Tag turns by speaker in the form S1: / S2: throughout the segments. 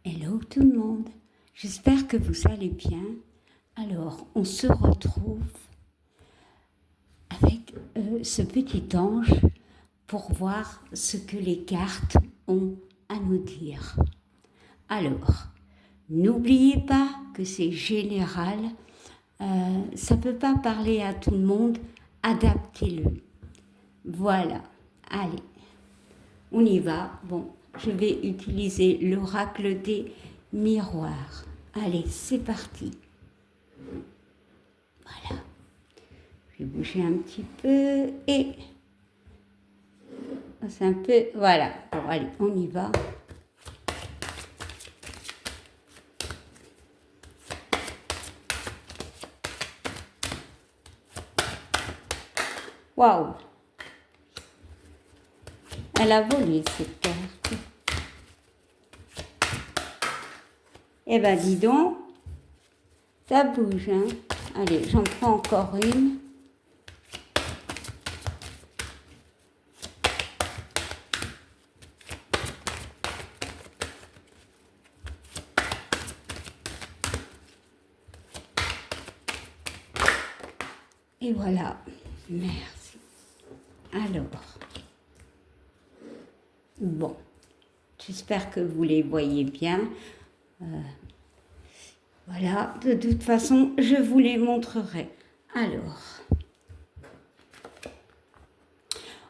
S1: Hello tout le monde, j'espère que vous allez bien. Alors, on se retrouve avec ce petit ange pour voir ce que les cartes ont à nous dire. Alors, n'oubliez pas que c'est général, ça ne peut pas parler à tout le monde, adaptez-le. Voilà, allez, on y va. Bon, je vais utiliser l'oracle des miroirs. Allez, c'est parti. Voilà. Je vais bouger un petit peu et c'est un peu... Voilà. Bon, allez, on y va. Waouh! Elle a volé cette carte. Eh ben, dis donc, ça bouge, hein? Allez, j'en prends encore une. Et voilà, merci. Alors, bon, j'espère que vous les voyez bien. Voilà, de toute façon, je vous les montrerai. Alors,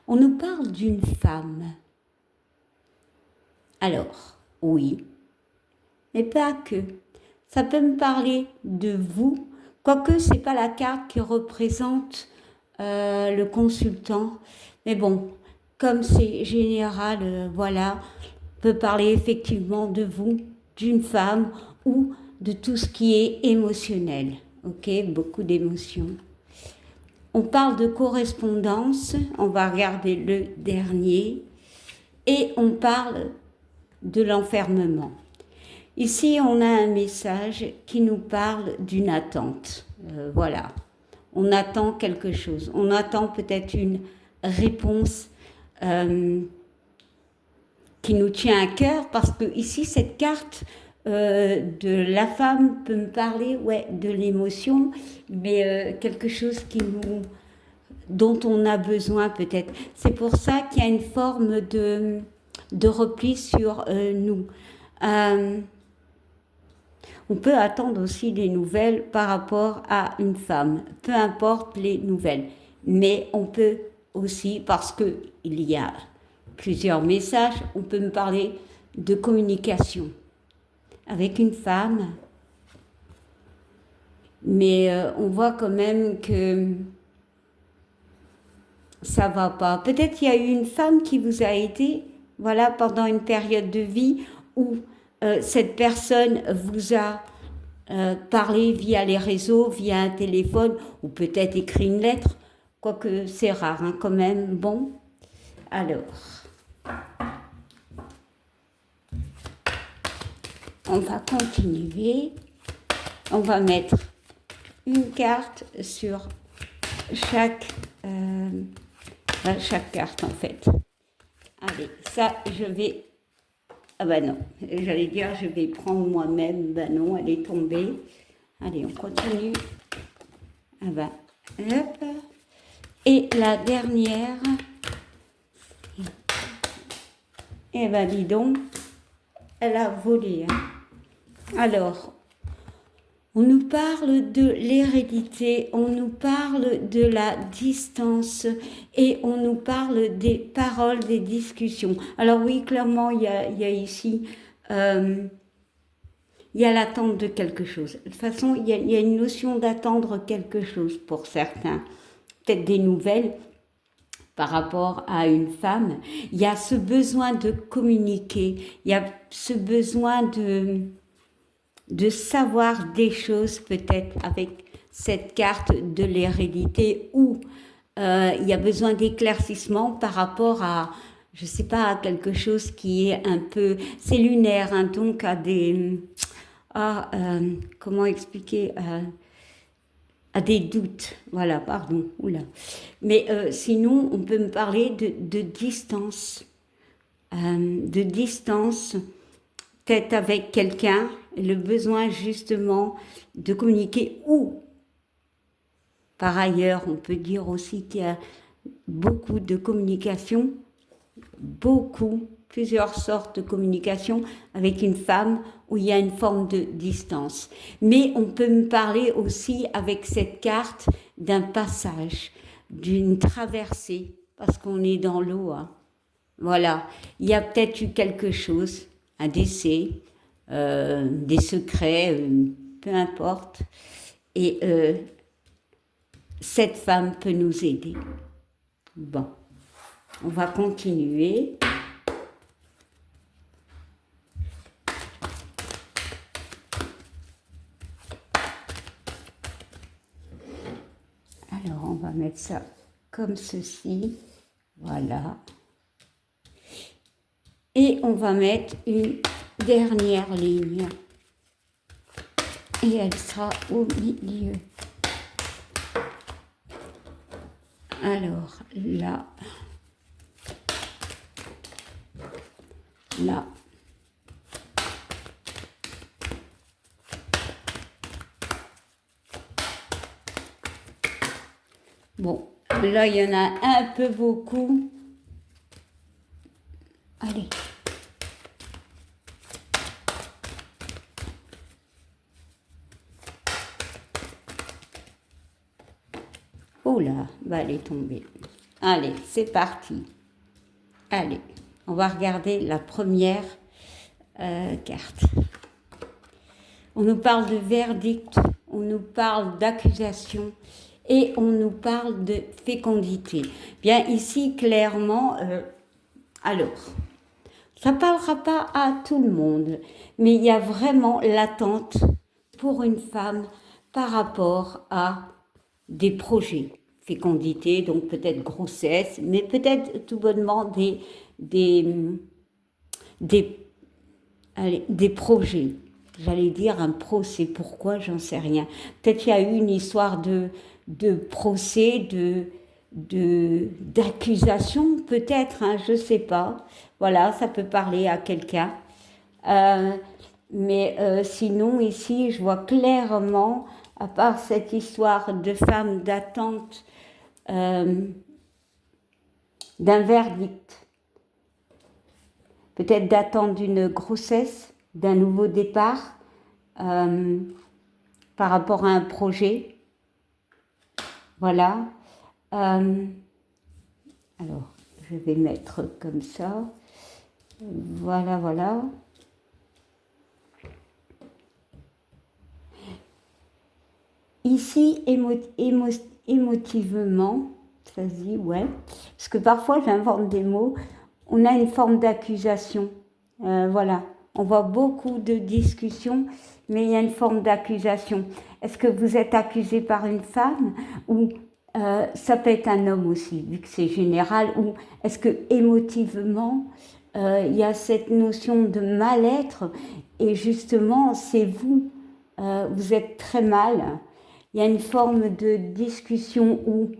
S1: on nous parle d'une femme. Alors, oui, mais pas que. Ça peut me parler de vous, quoique ce n'est pas la carte qui représente le consultant. Mais bon, comme c'est général, voilà, peut parler effectivement de vous, d'une femme ou de tout ce qui est émotionnel. Ok, beaucoup d'émotions. On parle de correspondance, on va regarder le dernier, et on parle de l'enfermement. Ici, on a un message qui nous parle d'une attente. Voilà, on attend quelque chose. On attend peut-être une réponse qui nous tient à cœur, parce que ici, cette carte de la femme peut me parler, ouais, de l'émotion, mais quelque chose dont on a besoin peut-être. C'est pour ça qu'il y a une forme de repli sur nous. On peut attendre aussi des nouvelles par rapport à une femme, peu importe les nouvelles. Mais on peut aussi, parce qu'il y a plusieurs messages, on peut me parler de communication avec une femme. Mais on voit quand même que ça va pas. Peut-être qu'il y a eu une femme qui vous a aidé, voilà, pendant une période de vie où cette personne vous a parlé via les réseaux, via un téléphone, ou peut-être écrit une lettre, quoique c'est rare, hein, quand même. Bon, alors, on va continuer. On va mettre une carte sur chaque carte, en fait. Allez, ça, je vais... Ah ben non, j'allais dire, je vais prendre moi-même. Ben non, elle est tombée. Allez, on continue. Ah ben, hop. Et la dernière... Eh ben, dis donc, elle a volé. Hein. Alors, on nous parle de l'hérédité, on nous parle de la distance et on nous parle des paroles, des discussions. Alors oui, clairement, il y a ici, il y a l'attente de quelque chose. De toute façon, il y a une notion d'attendre quelque chose pour certains. Peut-être des nouvelles par rapport à une femme. Il y a ce besoin de communiquer, il y a ce besoin de savoir des choses peut-être avec cette carte de l'hérédité où il y a besoin d'éclaircissement par rapport à, je sais pas, à quelque chose qui est un peu, c'est lunaire, hein, donc à des, comment expliquer, à des doutes, voilà, pardon, oula. Mais sinon, on peut me parler de distance, peut-être avec quelqu'un, le besoin justement de communiquer, ou par ailleurs, on peut dire aussi qu'il y a beaucoup de communication, plusieurs sortes de communication avec une femme où il y a une forme de distance. Mais on peut me parler aussi avec cette carte d'un passage, d'une traversée, parce qu'on est dans l'eau. Hein. Voilà, il y a peut-être eu quelque chose, un décès, des secrets, peu importe. Et cette femme peut nous aider. Bon, on va continuer. Alors, on va mettre ça comme ceci. Voilà. Et on va mettre une dernière ligne. Et elle sera au milieu. Alors, là. Là. Bon, là, il y en a un peu beaucoup. Allez. Oh là, bah elle est tombée. Allez, c'est parti. Allez, on va regarder la première carte. On nous parle de verdict, on nous parle d'accusation et on nous parle de fécondité. Bien ici, clairement, alors, ça ne parlera pas à tout le monde, mais il y a vraiment l'attente pour une femme par rapport à des projets. Fécondité, donc peut-être grossesse, mais peut-être tout bonnement des projets. J'allais dire un procès, pourquoi, j'en sais rien. Peut-être qu'il y a eu une histoire de procès, d'accusation, peut-être, hein, je ne sais pas. Voilà, ça peut parler à quelqu'un. Mais sinon, ici, je vois clairement, à part cette histoire de femme d'attente d'un verdict, peut-être d'attente d'une grossesse, d'un nouveau départ, par rapport à un projet. Voilà. Alors, je vais mettre comme ça. Voilà, voilà. Ici, émotivement, ça se dit, ouais, parce que parfois j'invente des mots, on a une forme d'accusation. Voilà, on voit beaucoup de discussions, mais il y a une forme d'accusation. Est-ce que vous êtes accusé par une femme ou ça peut être un homme aussi, vu que c'est général, ou est-ce que émotivement, il y a cette notion de mal-être et justement, c'est vous, vous êtes très mal. Il y a une forme de discussion où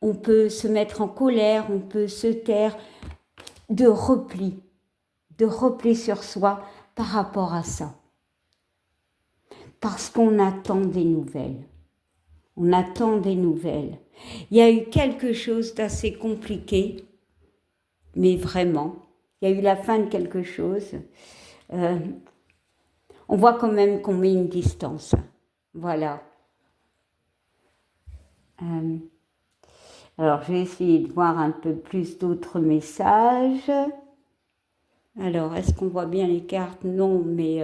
S1: on peut se mettre en colère, on peut se taire, de repli sur soi par rapport à ça. Parce qu'on attend des nouvelles. On attend des nouvelles. Il y a eu quelque chose d'assez compliqué, mais vraiment, il y a eu la fin de quelque chose. On voit quand même qu'on met une distance. Voilà. Alors, je vais essayer de voir un peu plus d'autres messages. Alors, est-ce qu'on voit bien les cartes? Non, mais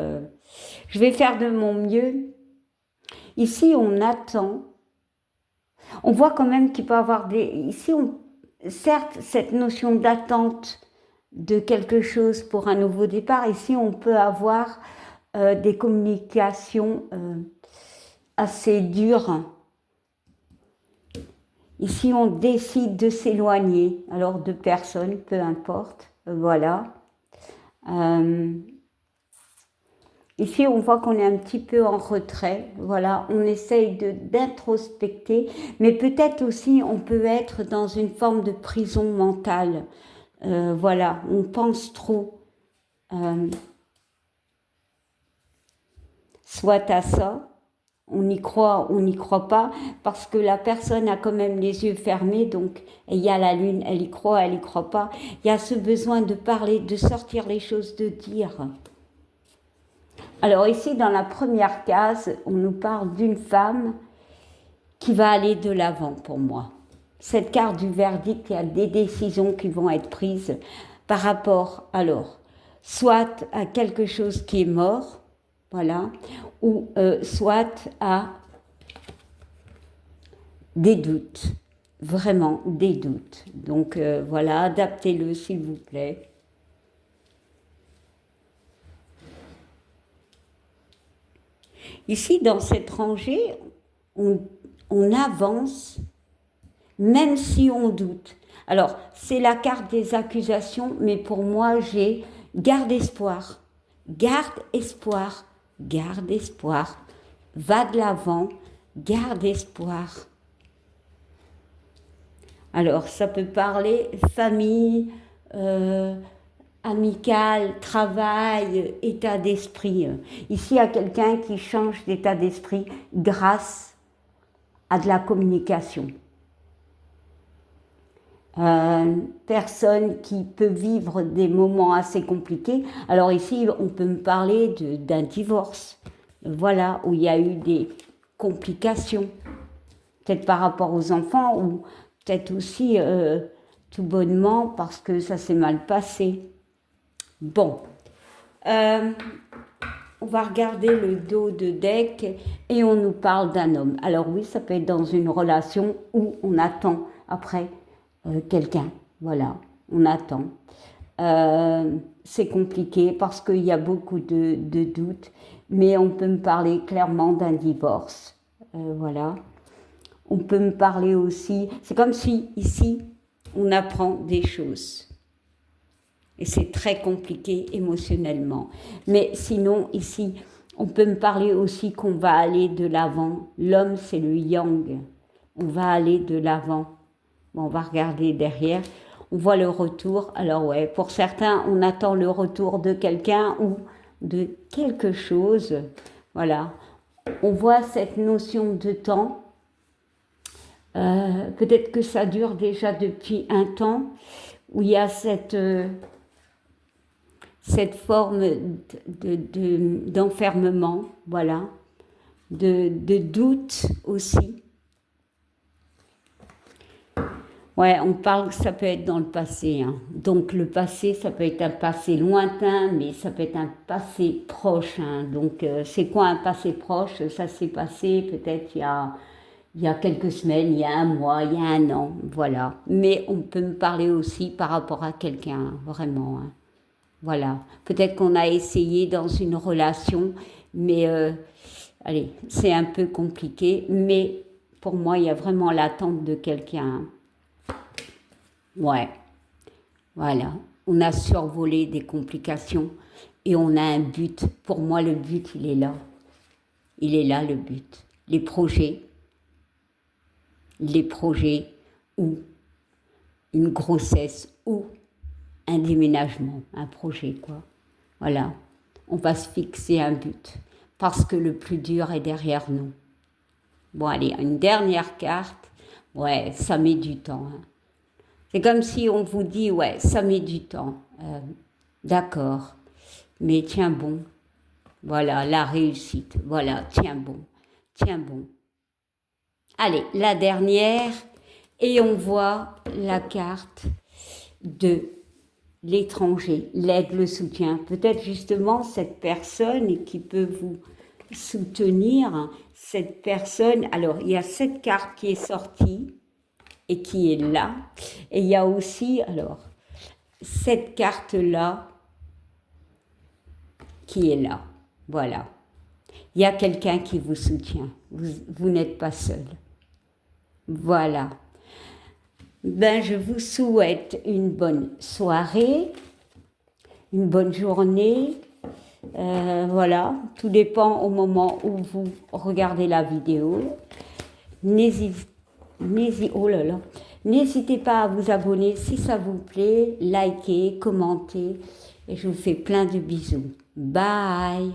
S1: je vais faire de mon mieux. Ici, on attend. On voit quand même qu'il peut y avoir des... Ici, certes, cette notion d'attente de quelque chose pour un nouveau départ, ici, on peut avoir des communications assez dures. Ici, on décide de s'éloigner, alors de personnes, peu importe, voilà. Ici, on voit qu'on est un petit peu en retrait, voilà, on essaye d'introspecter, mais peut-être aussi on peut être dans une forme de prison mentale, voilà, on pense trop. soit à ça. On y croit, on n'y croit pas, parce que la personne a quand même les yeux fermés, donc il y a la lune, elle y croit pas. Il y a ce besoin de parler, de sortir les choses, de dire. Alors ici, dans la première case, on nous parle d'une femme qui va aller de l'avant pour moi. Cette carte du verdict, il y a des décisions qui vont être prises par rapport, alors, soit à quelque chose qui est mort, voilà, ou soit à des doutes, vraiment des doutes. Donc voilà, adaptez-le s'il vous plaît. Ici, dans cette rangée, on avance, même si on doute. Alors, c'est la carte des accusations, mais pour moi, j'ai garde espoir, garde espoir, garde espoir, va de l'avant, garde espoir. Alors, ça peut parler famille, amical, travail, état d'esprit. Ici, il y a quelqu'un qui change d'état d'esprit grâce à de la communication. Personne qui peut vivre des moments assez compliqués. Alors ici, on peut me parler d'un divorce, voilà, où il y a eu des complications, peut-être par rapport aux enfants, ou peut-être aussi tout bonnement parce que ça s'est mal passé. Bon, on va regarder le dos de deck et on nous parle d'un homme. Alors oui, ça peut être dans une relation où on attend après quelqu'un. Voilà, on attend. C'est compliqué parce qu'il y a beaucoup de doutes, mais on peut me parler clairement d'un divorce. Voilà. On peut me parler aussi, c'est comme si ici, on apprend des choses. Et c'est très compliqué émotionnellement. Mais sinon, ici, on peut me parler aussi qu'on va aller de l'avant. L'homme, c'est le yang. On va aller de l'avant. Bon, on va regarder derrière. On voit le retour. Alors ouais, pour certains, on attend le retour de quelqu'un ou de quelque chose. Voilà. On voit cette notion de temps. Peut-être que ça dure déjà depuis un temps, où il y a cette forme d'enfermement, voilà, de doute aussi. Ouais, on parle que ça peut être dans le passé. Hein. Donc le passé, ça peut être un passé lointain, mais ça peut être un passé proche. Hein. Donc c'est quoi un passé proche? Ça s'est passé peut-être il y a quelques semaines, il y a un mois, il y a un an, voilà. Mais on peut me parler aussi par rapport à quelqu'un, hein, vraiment. Hein. Voilà. Peut-être qu'on a essayé dans une relation, mais allez, c'est un peu compliqué. Mais pour moi, il y a vraiment l'attente de quelqu'un. Ouais. Voilà. On a survolé des complications et on a un but. Pour moi, le but, il est là. Il est là, le but. Les projets ou une grossesse ou un déménagement, un projet, quoi. Voilà. On va se fixer un but parce que le plus dur est derrière nous. Bon, allez, une dernière carte. Ouais, ça met du temps. Hein. C'est comme si on vous dit, ouais, ça met du temps. D'accord, mais tiens bon. Voilà, la réussite. Voilà, tiens bon. Tiens bon. Allez, la dernière, et on voit la carte de l'étranger, l'aide, le soutien. Peut-être justement cette personne qui peut vous soutenir, cette personne. Alors, il y a cette carte qui est sortie et qui est là. Et il y a aussi, alors, cette carte-là qui est là. Voilà. Il y a quelqu'un qui vous soutient. Vous n'êtes pas seul. Voilà. Ben, je vous souhaite une bonne soirée, une bonne journée. Voilà, tout dépend au moment où vous regardez la vidéo. N'hésitez pas à vous abonner si ça vous plaît, likez, commentez. Et je vous fais plein de bisous. Bye!